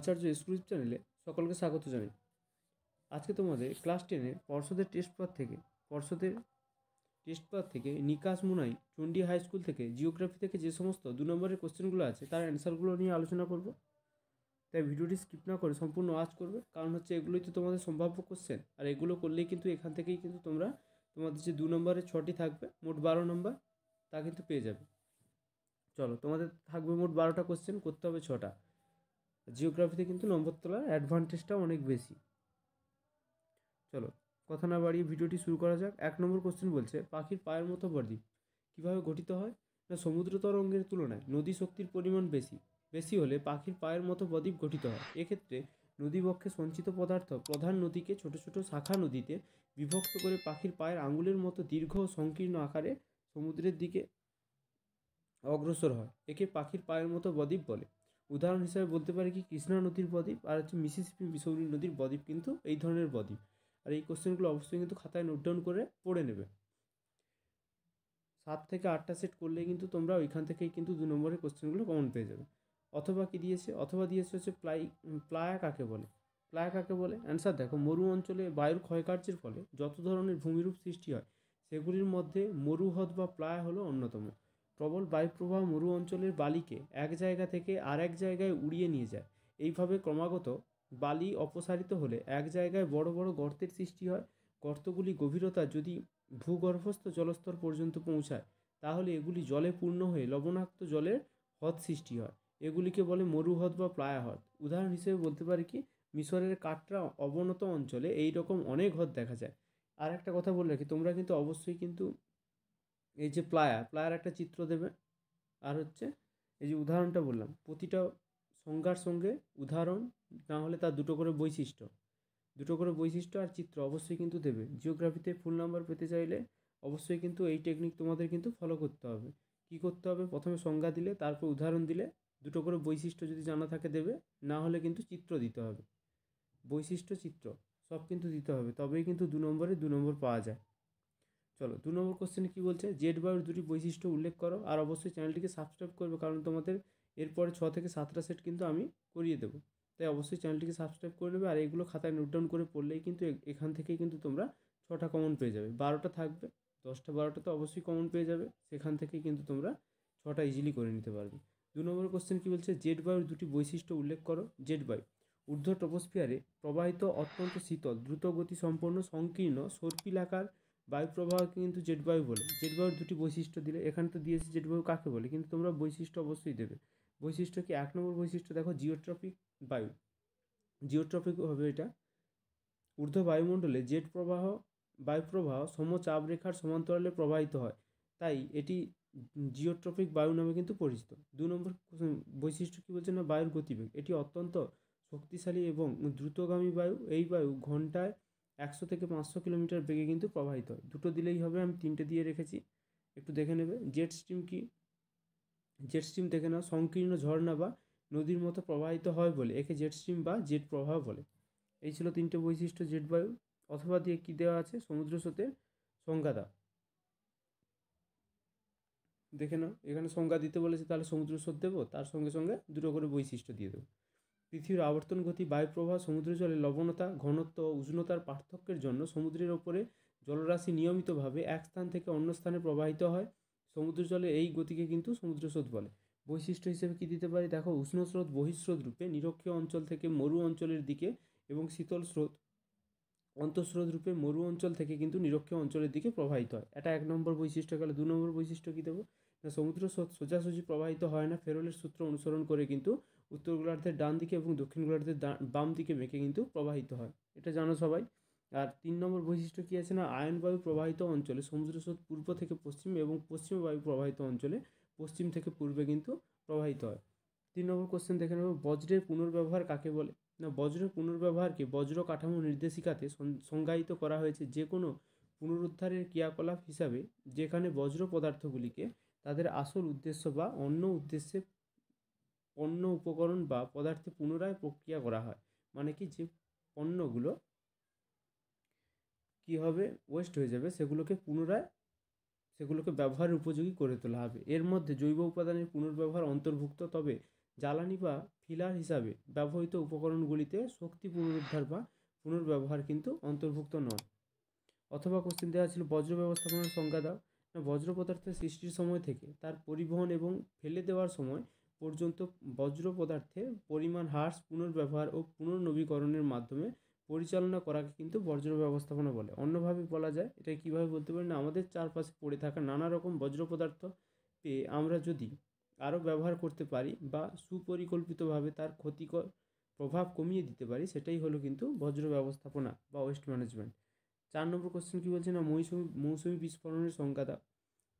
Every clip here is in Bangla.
আচার্য এক্সক্লুসিভ চ্যানেলে সকলকে স্বাগত জানাই। আজকে তোমাদের ক্লাস 10-এর পর্ষদের টেস্ট পেপার থেকে নিকাশ মুনাই চণ্ডী হাই স্কুল থেকে জিওগ্রাফি থেকে যে সমস্ত 2 নম্বরের কোশ্চেনগুলো আছে তার অ্যান্সারগুলো নিয়ে আলোচনা করব। তাই ভিডিওটি স্কিপ না করে সম্পূর্ণ ওয়াচ করবে, কারণ হচ্ছে এগুলোই তো তোমাদের সম্ভাব্য কোশ্চেন, আর এগুলো করলেই কিন্তু এখান থেকেই কিন্তু তোমরা তোমাদের যে 2 নম্বরের 6টি থাকবে, মোট 12 নম্বর, তা কিন্তু পেয়ে যাবে। চলো, তোমাদের থাকবে মোট 12টা কোশ্চেন, করতে হবে 6টা। জিওগ্রাফিতে কিন্তু নম্বর তোলার অ্যাডভান্টেজটা অনেক বেশি। চলো কথা না বাড়িয়ে ভিডিওটি শুরু করা যাক। 1 নম্বর কোশ্চেন বলছে, পাখির পায়ের মতো বদ্বীপ কীভাবে গঠিত হয়? না, সমুদ্র তরঙ্গের তুলনায় নদী শক্তির পরিমাণ বেশি হলে পাখির পায়ের মতো বদ্বীপ গঠিত হয়। এক্ষেত্রে নদীবক্ষে সঞ্চিত পদার্থ প্রধান নদীকে ছোট ছোট শাখা নদীতে বিভক্ত করে পাখির পায়ের আঙুলের মতো দীর্ঘ ও সংকীর্ণ আকারে সমুদ্রের দিকে অগ্রসর হয়। একে পাখির পায়ের মতো বদ্বীপ বলে। উদাহরণ হিসেবে বলতে পারি কি কৃষ্ণা নদীর বদ্বীপ আর হচ্ছে মিসিসিপি মিসৌরি নদীর বদ্বীপ কিন্তু এই ধরনের বদ্বীপ। আর এই কোশ্চেনগুলো অবশ্যই কিন্তু খাতায় নোট ডাউন করে পড়ে নেবে। 7 থেকে 8টা সেট করলে কিন্তু তোমরা ওইখান থেকেই কিন্তু 2 নম্বরের কোশ্চেনগুলো কমন পেয়ে যাবে। অথবা কি দিয়েছে? অথবা দিয়েছে হচ্ছে প্লায়া কাকে বলে? প্লায়া কাকে বলে? অ্যান্সার দেখো, মরু অঞ্চলে বায়ুর ক্ষয়কার্যের ফলে যত ধরনের ভূমিরূপ সৃষ্টি হয় সেগুলির মধ্যে মরুহ্রদ বা প্লায়া হলো অন্যতম। প্রবল বায়ুপ্রবাহ মরু অঞ্চলের বালিকে এক জায়গা থেকে আর এক জায়গায় উড়িয়ে নিয়ে যায়। এইভাবে ক্রমাগত বালি অপসারিত হলে এক জায়গায় বড় বড় গর্তের সৃষ্টি হয়। গর্তগুলি গভীরতা যদি ভূগর্ভস্থ জলস্তর পর্যন্ত পৌঁছায় তাহলে এগুলি জলে পূর্ণ হয়ে লবণাক্ত জলের হ্রদ সৃষ্টি হয়। এগুলিকে বলে মরুহ্রদ বা প্লায়া হ্রদ। উদাহরণ হিসেবে বলতে পারি কি মিশরের কাটরা অবনত অঞ্চলে এই রকম অনেক হ্রদ দেখা যায়। আর একটা কথা বলে রাখি, তোমরা কিন্তু অবশ্যই কিন্তু এই যে প্লায়ার একটা চিত্র দেবে, আর হচ্ছে এই যে উদাহরণটা বললাম প্রতিটা সংজ্ঞার সঙ্গে উদাহরণ না হলে তার দুটো করে বৈশিষ্ট্য আর চিত্র অবশ্যই কিন্তু দেবে। জিওগ্রাফিতে ফুল নাম্বার পেতে চাইলে অবশ্যই কিন্তু এই টেকনিক তোমাদের কিন্তু ফলো করতে হবে। কি করতে হবে? প্রথমে সংজ্ঞা দিলে, তারপর উদাহরণ দিলে, দুটো করে বৈশিষ্ট্য যদি জানা থাকে দেবে, না হলে কিন্তু চিত্র দিতে হবে। বৈশিষ্ট্য চিত্র সব কিন্তু দিতে হবে, তবেই কিন্তু 2 নম্বরে 2 নম্বর পাওয়া যায়। চলো 2 নম্বর কোশ্চেনে কী বলছে, জেড বায়ুর দুটি বৈশিষ্ট্য উল্লেখ করো। আর অবশ্যই চ্যানেলটিকে সাবস্ক্রাইব করবে, কারণ তোমাদের এরপরে 6 থেকে 7টা সেট কিন্তু আমি করিয়ে দেবো। তাই অবশ্যই চ্যানেলটিকে সাবস্ক্রাইব করে নেবে। আর এইগুলো খাতায় নোট ডাউন করে পড়লেই কিন্তু এখান থেকেই কিন্তু তোমরা 6টা কমন পেয়ে যাবে। 12টা থাকবে, 10টা 12টা তো অবশ্যই কমন পেয়ে যাবে, সেখান থেকেই কিন্তু তোমরা 6টা ইজিলি করে নিতে পারবে। 2 নম্বর কোশ্চেন কী বলছে, জেড বায়ুর দুটি বৈশিষ্ট্য উল্লেখ করো। জেড বায়ু ঊর্ধ্ব ট্রপোস্ফিয়ারে প্রবাহিত অত্যন্ত শীতল দ্রুত গতি সম্পন্ন সংকীর্ণ সর্পিলাকার বায়ু প্রবাহকে কিন্তু জেট বায়ু বলে। জেট বায়ুর দুটি বৈশিষ্ট্য দিলে, এখানে তো দিয়েছে জেট বায়ু কাকে বলে, কিন্তু তোমরা বৈশিষ্ট্য অবশ্যই দেবে। বৈশিষ্ট্য কি? 1 নম্বর বৈশিষ্ট্য দেখো, জিওট্রপিক বায়ু। জিওট্রপিক হবে এটা, ঊর্ধ্ব বায়ুমণ্ডলে বায়ু প্রবাহ সমচাপ রেখার সমান্তরালে প্রবাহিত হয়, তাই এটি জিওট্রপিক বায়ু নামে কিন্তু পরিচিত। 2 নম্বর বৈশিষ্ট্য কী বলছে না, বায়ুর গতিবেগ। এটি অত্যন্ত শক্তিশালী এবং দ্রুতগামী বায়ু। এই বায়ু ঘন্টায় 100 থেকে 500 কিলোমিটার বেগে কিন্তু প্রবাহিত হয়। দুটো দিলেই হবে, আমি 3টে দিয়ে রেখেছি, একটু দেখে নেবে। জেট স্ট্রিম কি? জেট স্ট্রিম দেখে নাও, সংকীর্ণ ঝর্ণা বা নদীর মতো প্রবাহিত হয় বলে একে জেট স্ট্রিম বা জেট প্রবাহ বলে। এই ছিল 3টে বৈশিষ্ট্য জেট বায়ু। অথবা দিয়ে কী দেওয়া আছে, সমুদ্র স্রোতের সংজ্ঞা দাও। দেখে নাও, এখানে সংজ্ঞা দিতে বলেছে, তাহলে সমুদ্র স্রোত দেবো, তার সঙ্গে সঙ্গে দুটো করে বৈশিষ্ট্য দিয়ে দেবো। পৃথিবীর আবর্তন গতি, বায়ুপ্রবাহ, সমুদ্র জলে লবণতা, ঘনত্ব ও উষ্ণতার পার্থক্যের জন্য সমুদ্রের ওপরে জলরাশি নিয়মিতভাবে এক স্থান থেকে অন্য স্থানে প্রবাহিত হয়। সমুদ্র জলে এই গতিকে কিন্তু সমুদ্র স্রোত বলে। বৈশিষ্ট্য হিসেবে কী দিতে পারি দেখো, উষ্ণ স্রোত বহিঃস্রোত রূপে নিরক্ষীয় অঞ্চল থেকে মরু অঞ্চলের দিকে এবং শীতল স্রোত অন্তঃস্রোত রূপে মরু অঞ্চল থেকে কিন্তু নিরক্ষীয় অঞ্চলের দিকে প্রবাহিত হয়। এটা 1 নম্বর বৈশিষ্ট্য গেল। 2 নম্বর বৈশিষ্ট্য কী দেবো না, সমুদ্র স্রোত সোজাসুজি প্রবাহিত হয় না, ফেরোলের সূত্র অনুসরণ করে কিন্তু উত্তর গোলার্ধের ডান দিকে এবং দক্ষিণ গোলার্ধের বাম দিকে বেঁকে কিন্তু প্রবাহিত হয়, এটা জানো সবাই। আর 3 নম্বর বৈশিষ্ট্য কী আছে না, আয়ন বায়ু প্রবাহিত অঞ্চলে সমুদ্র স্রোত পূর্ব থেকে পশ্চিম এবং পশ্চিম বায়ু প্রবাহিত অঞ্চলে পশ্চিম থেকে পূর্বে কিন্তু প্রবাহিত হয়। 3 নম্বর কোশ্চেন দেখে নেব, বজ্রের পুনর্ব্যবহার কাকে বলে? না, বজ্রের পুনর্ব্যবহারকে বজ্র কাঠামো নির্দেশিকাতে সংজ্ঞায়িত করা হয়েছে যে কোনো পুনরুদ্ধারের ক্রিয়াকলাপ হিসাবে যেখানে বজ্র পদার্থগুলিকে তাদের আসল উদ্দেশ্য বা অন্য উদ্দেশ্যে পণ্য উপকরণ বা পদার্থে পুনরায় প্রক্রিয়া করা হয়। মানে কি, যে পণ্যগুলো কী হবে, ওয়েস্ট হয়ে যাবে, সেগুলোকে ব্যবহারের উপযোগী করে তোলা হবে। এর মধ্যে জৈব উপাদানের পুনর্ব্যবহার অন্তর্ভুক্ত, তবে জ্বালানি বা ফিলার হিসাবে ব্যবহৃত উপকরণগুলিতে শক্তি পুনরুদ্ধার বা পুনর্ব্যবহার কিন্তু অন্তর্ভুক্ত নয়। অথবা কোশ্চেন দেওয়া ছিল বজ্র ব্যবস্থাপনার সংজ্ঞা দাও। না, বজ্র পদার্থের সৃষ্টির সময় থেকে তার পরিবহন এবং ফেলে দেওয়ার সময় পর্যন্ত বজ্র পদার্থের পরিমাণ হ্রাস, পুনর্ব্যবহার ও পুনর্নবীকরণের মাধ্যমে পরিচালনা করাকে কিন্তু বজ্র ব্যবস্থাপনা বলে। অন্যভাবে বলা যায়, এটা কীভাবে বলতে পারি না, আমাদের চারপাশে পড়ে থাকা নানা রকম বজ্র পদার্থ পেয়ে আমরা যদি আরও ব্যবহার করতে পারি বা সুপরিকল্পিতভাবে তার ক্ষতিকর প্রভাব কমিয়ে দিতে পারি, সেটাই হলো কিন্তু বজ্র ব্যবস্থাপনা বা ওয়েস্ট ম্যানেজমেন্ট। 4 নম্বর কোশ্চেন কী বলছে না, মৌসুমি বিস্ফোরণের সংজ্ঞা দাও।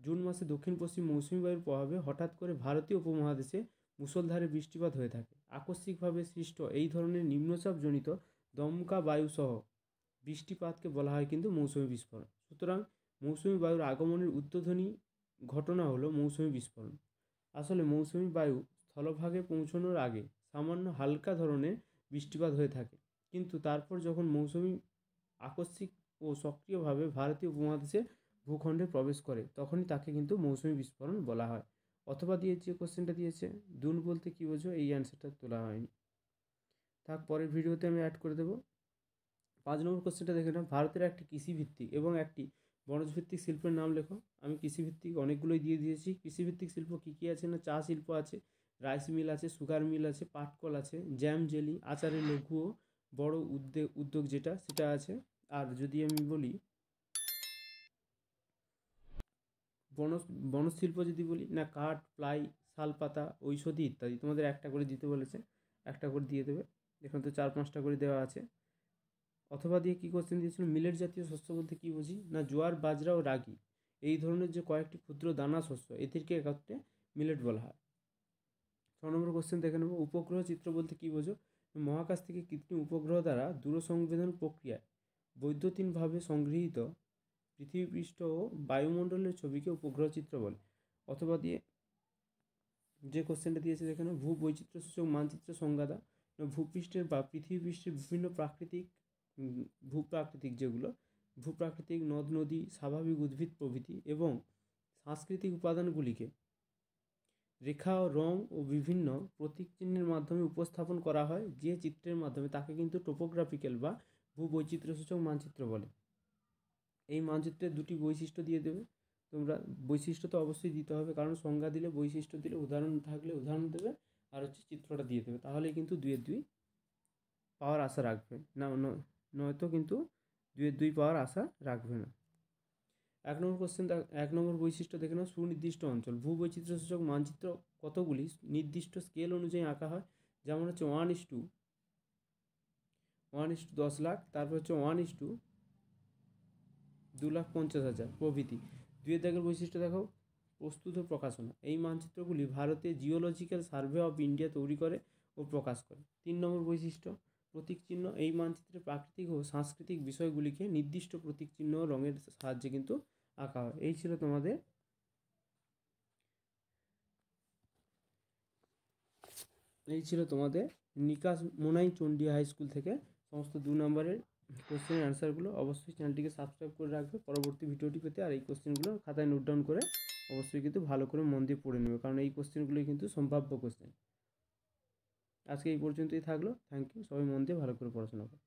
জুন মাসে দক্ষিণ পশ্চিম মৌসুমি বায়ুর প্রভাবে হঠাৎ করে ভারতীয় উপমহাদেশে মুষলধারে বৃষ্টিপাত হয়ে থাকে। আকস্মিকভাবে সৃষ্ট এই ধরনের নিম্নচাপজনিত দমকা বায়ুসহ বৃষ্টিপাতকে বলা হয় কিন্তু মৌসুমি বিস্ফোরণ। সুতরাং মৌসুমি বায়ুর আগমনের উদ্বোধনী ঘটনা হলো মৌসুমি বিস্ফোরণ। আসলে মৌসুমি বায়ু স্থলভাগে পৌঁছানোর আগে সামান্য হালকা ধরনের বৃষ্টিপাত হয়ে থাকে, কিন্তু তারপর যখন মৌসুমি আকস্মিক ও সক্রিয়ভাবে ভারতীয় উপমহাদেশে ভূখণ্ডে প্রবেশ করে, তখনই তাকে কিন্তু মৌসুমি বিস্ফোরণ বলা হয়। অথবা দিয়েছে, কোশ্চেনটা দিয়েছে দুন বলতে কী বোঝো, এই অ্যান্সারটা তোলা হয়নি, থাক পরের ভিডিওতে আমি অ্যাড করে দেবো। 5 নম্বর কোশ্চেনটা দেখে নাও, ভারতের একটি কৃষিভিত্তিক এবং একটি বনজভিত্তিক শিল্পের নাম লেখো। আমি কৃষিভিত্তিক অনেকগুলোই দিয়ে দিয়েছি। কৃষিভিত্তিক শিল্প কী কী আছে না, চা শিল্প আছে, রাইস মিল আছে, সুগার মিল আছে, পাটকল আছে, জ্যাম জেলি, আচারের লঘু ও বড় উদ্যোগ যেটা সেটা আছে। আর যদি আমি বলি বনশিল্প যদি বলি না, কাঠ, প্লাই, শালপাতা, ঔষধি ইত্যাদি। তোমাদের একটা করে দিতে বলেছে, একটা করে দিয়ে দেবে। এখানে তো 4-5টা করে দেওয়া আছে। অথবা দিয়ে কী কোশ্চেন দিয়েছিল, মিলেট জাতীয় শস্য বলতে কী বুঝি না, জোয়ার, বাজরা ও রাগি এই ধরনের যে কয়েকটি ক্ষুদ্র দানা শস্য, এদেরকে একত্রে মিলেট বলা হয়। 6 নম্বর কোশ্চেন দেখে নেব, উপগ্রহ চিত্র বলতে কী বোঝো। মহাকাশ থেকে কৃত্রিম উপগ্রহ দ্বারা দূরসংবেদন প্রক্রিয়ায় বৈদ্যুতিনভাবে সংগৃহীত পৃথিবীপৃষ্ঠ ও বায়ুমণ্ডলের ছবিকে উপগ্রহ চিত্র বলে। অথবা দিয়ে যে কোশ্চেনটা দিয়েছে দেখে নাও, ভূবৈচিত্র্য সূচক মানচিত্র সংজ্ঞা দাও। ভূপৃষ্ঠের বা পৃথিবীপৃষ্ঠের বিভিন্ন ভূপ্রাকৃতিক নদ নদী, স্বাভাবিক উদ্ভিদ প্রভৃতি এবং সাংস্কৃতিক উপাদানগুলিকে রেখা ও রং ও বিভিন্ন প্রতীক চিহ্নের মাধ্যমে উপস্থাপন করা হয়, যে চিত্রের মাধ্যমে তাকে কিন্তু টোপোগ্রাফিক্যাল বা ভূবৈচিত্র্য সূচক মানচিত্র বলে। এই মানচিত্রের দুটি বৈশিষ্ট্য দিয়ে দেবে তোমরা। বৈশিষ্ট্য তো অবশ্যই দিতে হবে, কারণ সংজ্ঞা দিলে, বৈশিষ্ট্য দিলে, উদাহরণ থাকলে উদাহরণ দেবে, আর হচ্ছে চিত্রটা দিয়ে দেবে, তাহলেই কিন্তু 2-2 পাওয়ার আশা রাখবে না, নয়তো কিন্তু 2-2 পাওয়ার আশা রাখবে না। 1 নম্বর কোশ্চেন, 1 নম্বর বৈশিষ্ট্য দেখে নাও, সুনির্দিষ্ট অঞ্চল। ভূবৈচিত্র্য সূচক মানচিত্র কতগুলি নির্দিষ্ট স্কেল অনুযায়ী আঁকা হয়, যেমন হচ্ছে 1:10 লাখ, তারপর হচ্ছে 1:2,50,000 প্রভৃতি। 2 দাগের বৈশিষ্ট্য দেখো, প্রস্তুত ও প্রকাশনা। এই মানচিত্রগুলি ভারতে জিওলজিক্যাল সার্ভে অফ ইন্ডিয়া তৈরি করে ও প্রকাশ করে। 3 নম্বর বৈশিষ্ট্য, প্রতীক চিহ্ন। এই মানচিত্রে প্রাকৃতিক ও সাংস্কৃতিক বিষয়গুলিকে নির্দিষ্ট প্রতীক চিহ্ন ও রঙের সাহায্যে কিন্তু আঁকা হয়। এই ছিল তোমাদের নিকাশ মোনাই চণ্ডী হাই স্কুল থেকে সমস্ত 2 নম্বরের কোশ্চেনের অ্যান্সারগুলো। অবশ্যই চ্যানেলটিকে সাবস্ক্রাইব করে রাখবে পরবর্তী ভিডিওটি পেতে। আর এই কোশ্চেনগুলো খাতায় নোট ডাউন করে অবশ্যই কিন্তু ভালো করে মন দিয়ে পড়ে নেবে, কারণ এই কোশ্চেনগুলোই কিন্তু সম্ভাব্য কোশ্চেন। আজকে এই পর্যন্তই থাকলো। Thank you. সবাই মন দিয়ে ভালো করে পড়াশোনা করো।